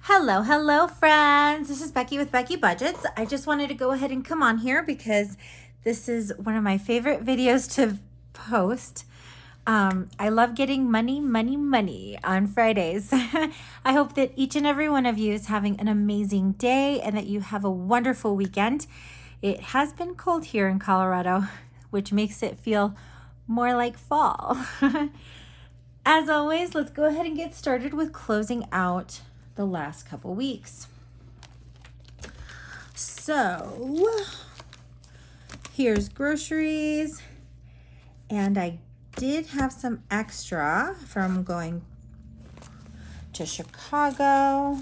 Hello, hello, friends. This is Becky with Becky Budgets. I just wanted to go ahead and come on here because this is one of my favorite videos to post. I love getting money on Fridays. I hope that each and every one of you is having an amazing day and that you have a wonderful weekend. It has been cold here in Colorado, which makes it feel more like fall. As always, let's go ahead and get started with closing out the last couple weeks. So here's groceries, and I did have some extra from going to Chicago,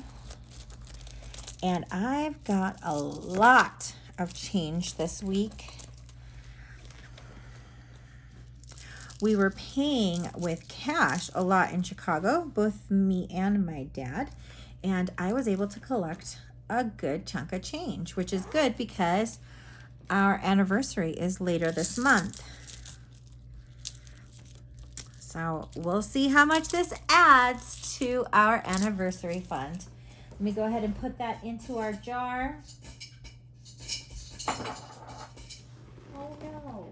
and I've got a lot of change this week. We were paying with cash a lot in Chicago, both me and my dad, and I was able to collect a good chunk of change, which is good because our anniversary is later this month. So we'll see how much this adds to our anniversary fund. Let me go ahead and put that into our jar. Oh no.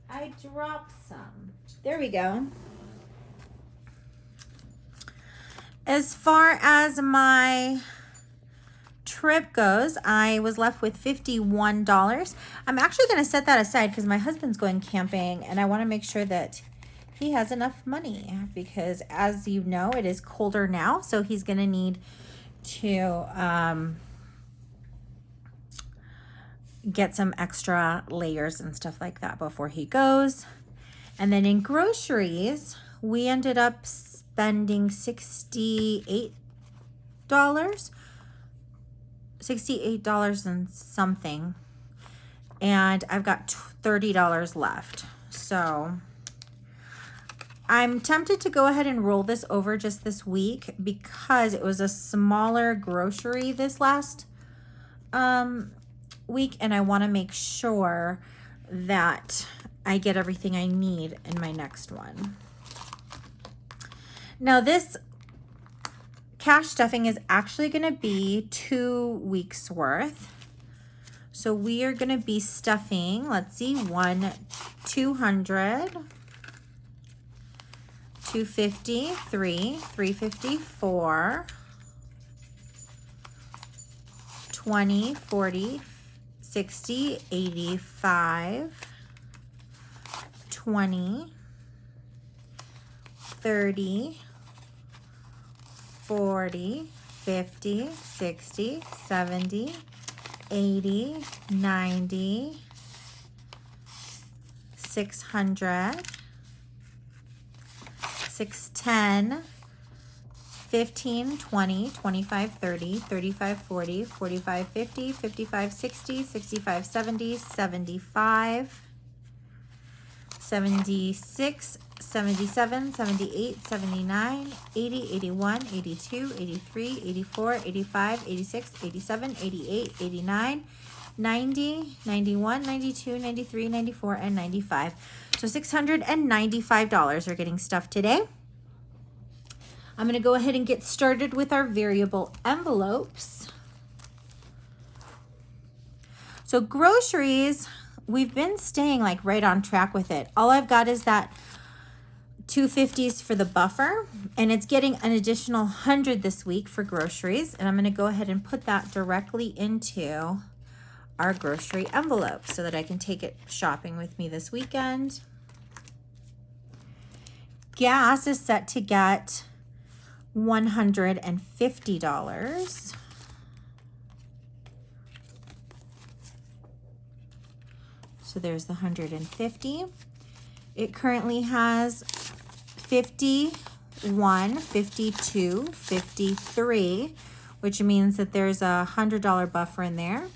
I dropped some. There we go. As far as my trip goes, I was left with $51. I'm actually going to set that aside because my husband's going camping and I want to make sure that he has enough money because, as you know, it is colder now, so he's going to need to get some extra layers and stuff like that before he goes. And then in groceries, we ended up spending $68 and something, and I've got $30 left. So I'm tempted to go ahead and roll this over just this week because it was a smaller grocery this last week, and I want to make sure that I get everything I need in my next one. Now this cash stuffing is actually going to be 2 weeks worth. So we are going to be stuffing, let's see, 200, 250, 354, 20, 40, 60, 85, 20, 30, 40, 50, 60, 70, 80, 90, 600, 610, 15, 20, 25, 30, 35, 40, 45, 50, 55, 60, 65, 70, 75, 76, 77, 78, 79, 80, 81, 82, 83, 84, 85, 86, 87, 88, 89, 90, 91, 92, 93, 94, and 95. So $695 are getting stuffed today. I'm going to go ahead and get started with our variable envelopes. So groceries, we've been staying like right on track with it. All I've got is that 250s for the buffer, and it's getting an additional 100 this week for groceries, and I'm going to go ahead and put that directly into our grocery envelope so that I can take it shopping with me this weekend. Gas is set to get $150. So there's the 150. It currently has 51, 52, 53, which means that there's a $100 buffer in there.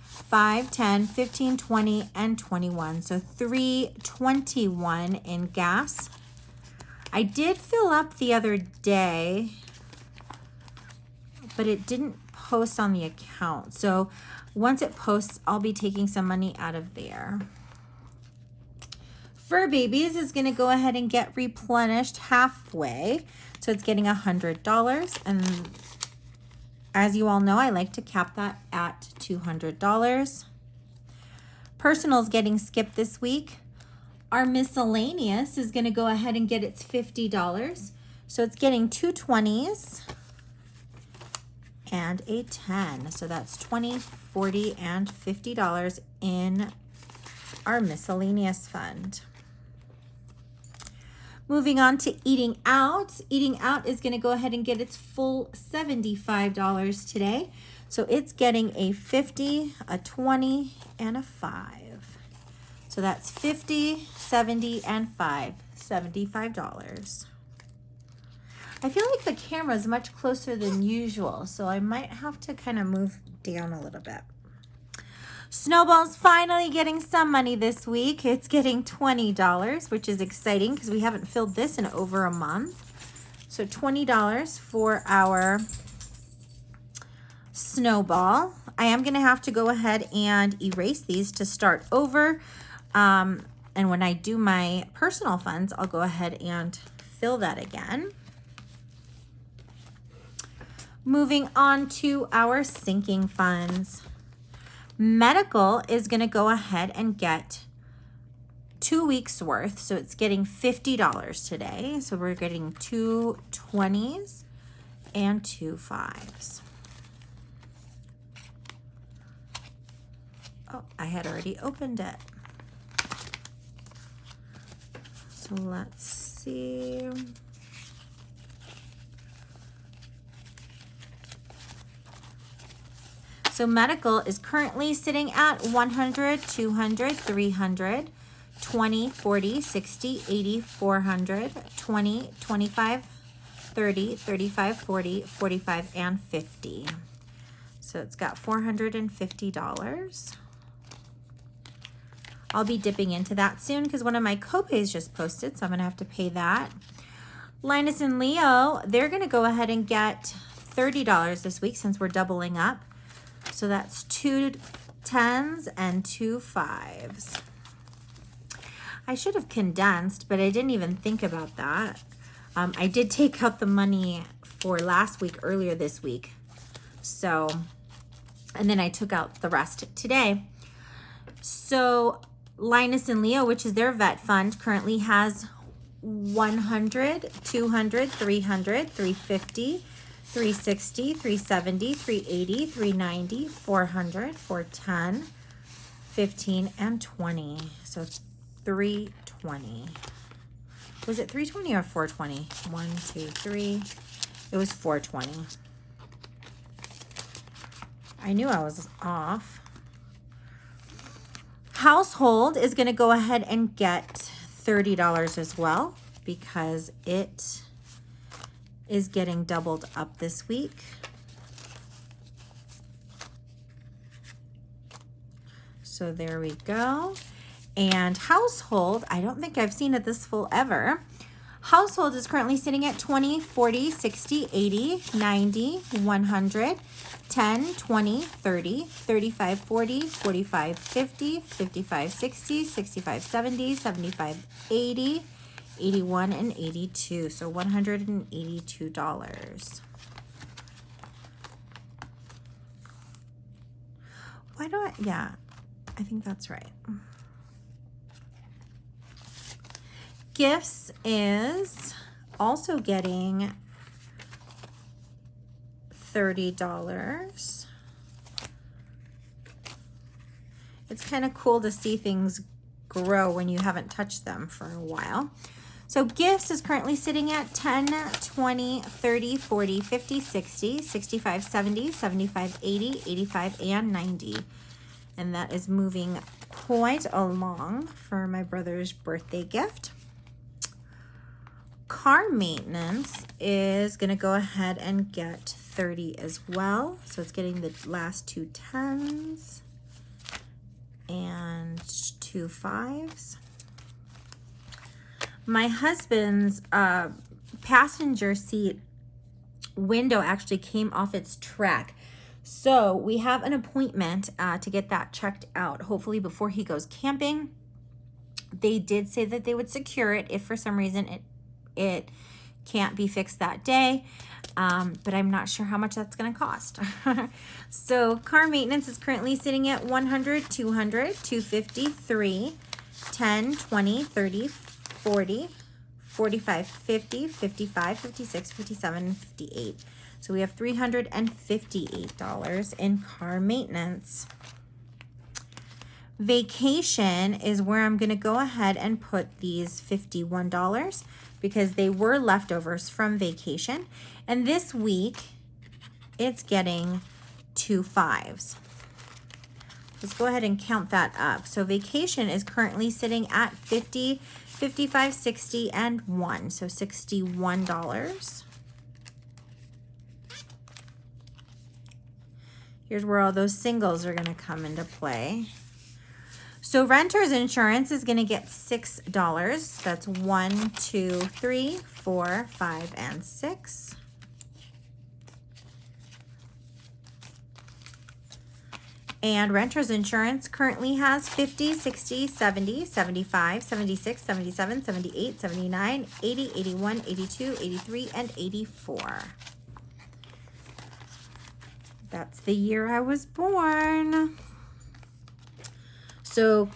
5, 10, 15, 20, and 21. So $321 in gas. I did fill up the other day, but it didn't post on the account. So once it posts, I'll be taking some money out of there. Fur Babies is going to go ahead and get replenished halfway. So it's getting $100. And as you all know, I like to cap that at $200. Personal's getting skipped this week. Our miscellaneous is going to go ahead and get its $50. So it's getting 2 20s and a 10. So that's $20, $40, and $50 in our miscellaneous fund. Moving on to eating out. Eating out is going to go ahead and get its full $75 today. So it's getting a 50, a 20, and a 5. So that's 50, 70, and 5, $75. I feel like the camera is much closer than usual, so I might have to kind of move down a little bit. Snowball's finally getting some money this week. It's getting $20, which is exciting because we haven't filled this in over a month. So $20 for our Snowball. I am going to have to go ahead and erase these to start over. And when I do my personal funds, I'll go ahead and fill that again. Moving on to our sinking funds. Medical is going to go ahead and get 2 weeks worth. So it's getting $50 today. So we're getting 2 20s and 2 5s. Oh, I had already opened it. So let's see. So medical is currently sitting at 100, 200, 300, 20, 40, 60, 80, 400, 20, 25, 30, 35, 40, 45, and 50. So it's got $450. I'll be dipping into that soon because one of my copays just posted, so I'm going to have to pay that. Linus and Leo, they're going to go ahead and get $30 this week since we're doubling up. So that's 2 10s and 2 5s. I should have condensed, but I didn't even think about that. I did take out the money for last week earlier this week. So, and then I took out the rest today. So Linus and Leo, which is their vet fund, currently has 100, 200, 300, 350, 360, 370, 380, 390, 400, 410, 15, and 20. So 320. Was it 320 or 420? 1, 2, 3. It was 420. I knew I was off. Household is going to go ahead and get $30 as well because it is getting doubled up this week. So there we go. And household, I don't think I've seen it this full ever. Household is currently sitting at 20, 40, 60, 80, 90, 100, 10, 20, 30, 35, 40, 45, 50, 55, 60, 65, 70, 75, 80, 81, and 82. So $182. Why do I, yeah, I think that's right. Gifts is also getting $30. It's kind of cool to see things grow when you haven't touched them for a while. So gifts is currently sitting at 10, 20, 30, 40, 50, 60, 65, 70, 75, 80, 85, and 90. And that is moving quite along for my brother's birthday gift. Car maintenance is going to go ahead and get 30 as well. So it's getting the last 2 10s and 2 5s. My husband's passenger seat window actually came off its track. So we have an appointment to get that checked out, hopefully before he goes camping. They did say that they would secure it if for some reason it can't be fixed that day. But I'm not sure how much that's going to cost. So car maintenance is currently sitting at 100, 200, 250, 3, 10, 20, 30, 40, 45, 50, 55, 56, 57, 58. So we have $358 in car maintenance. Vacation is where I'm going to go ahead and put these $51 because they were leftovers from vacation. And this week, it's getting 2 5s. Let's go ahead and count that up. So vacation is currently sitting at 50, 55, 60, and 1. So $61. Here's where all those singles are going to come into play. So renter's insurance is going to get $6. That's 1, 2, 3, 4, 5, and 6. And renter's insurance currently has 50, 60, 70, 75, 76, 77, 78, 79, 80, 81, 82, 83, and 84. That's the year I was born. So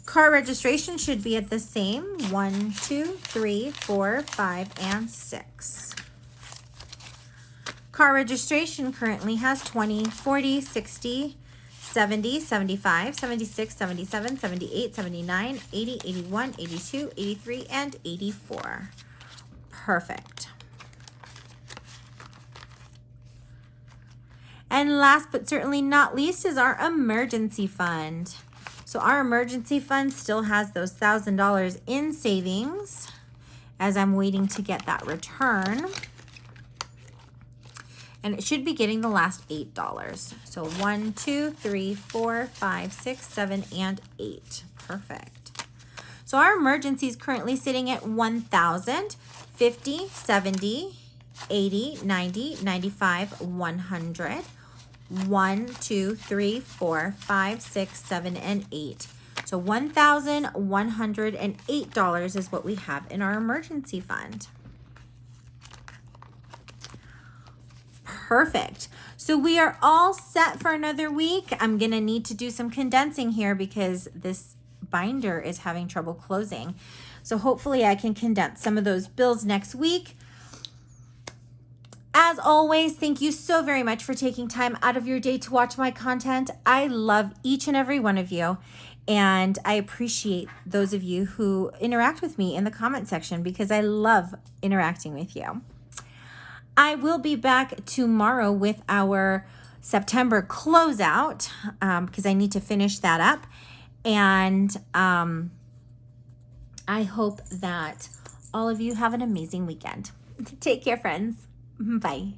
car registration should be at the same 1, 2, 3, 4, 5, and 6. Car registration currently has 20, 40, 60, 70, 75, 76, 77, 78, 79, 80, 81, 82, 83, and 84. Perfect. And last but certainly not least is our emergency fund. So our emergency fund still has those $1,000 in savings as I'm waiting to get that return. And it should be getting the last $8. So 1, 2, 3, 4, 5, 6, 7, and 8. Perfect. So our emergency is currently sitting at 1,000, 50, 70, 80, 90, 95, 100. 1, 2, 3, 4, 5, 6, 7, and 8. So $1,108 is what we have in our emergency fund. Perfect. So we are all set for another week. I'm going to need to do some condensing here because this binder is having trouble closing. So hopefully I can condense some of those bills next week. As always, thank you so very much for taking time out of your day to watch my content. I love each and every one of you, and I appreciate those of you who interact with me in the comment section because I love interacting with you. I will be back tomorrow with our September closeout because I need to finish that up, and I hope that all of you have an amazing weekend. Take care, friends. Bye.